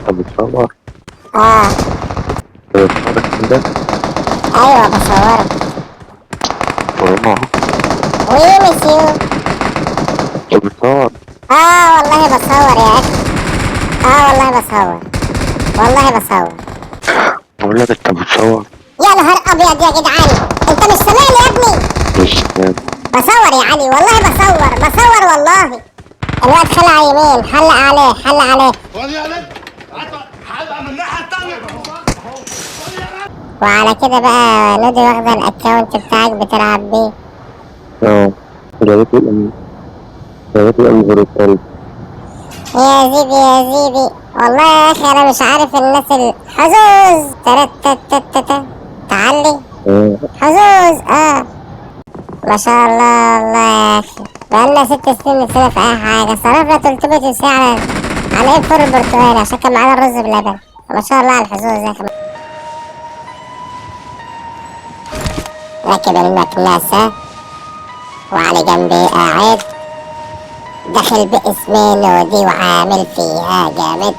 انت بتصور؟ اه. بتصورك كده؟ ايوه بصورك. والله وي مسيو. بتصور. اه والله بصور يا اخي. اه والله بصور. والله بصور. بقول لك انت بتصور. يا نهار ابيض يا جدعان، انت مش سامعني يا ابني؟ مش فاهم. بصور يا علي والله بصور والله. الواد خلع يمين، حلق عليه حلق عليه. حلقة من الناحية التانية. وعلى كده بقى نودي واخده الاكونت بتاعك بتلعب بيه. اه يا ريت يبقى من غير التالت. يا زيبي يا زيبي، والله يا اخي انا مش عارف الناس الحظوظ ترتتتتت. تعلي اه حظوظ. اه ما شاء الله. الله يا اخي بقالنا 6 سنين نسينا في اي حاجه، صرفنا 300 ساعه على ايه؟ فور البرتقال عشان كان معانا الرز بلبن. ما شاء الله على الحظوظ يا اخي. راكب المكنسه وعلى جنبي قاعد، داخل باسمي نودي وعامل فيها جامد.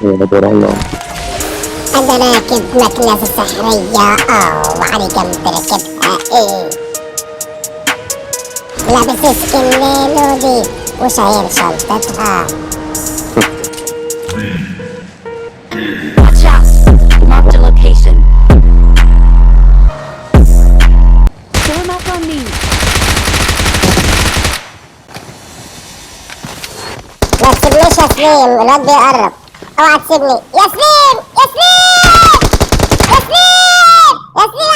يا دور الله. انا راكب مكنسة سحرية وعلى جنب راكبها لابس سكين نودي وشايل شنطتها. Watch out! Marked a location. Form up on me. ما تسيبنيش يا سليم، الواد بيقرب. اوعى تسيبني يا سليم يا سليم يا سليم يا سليم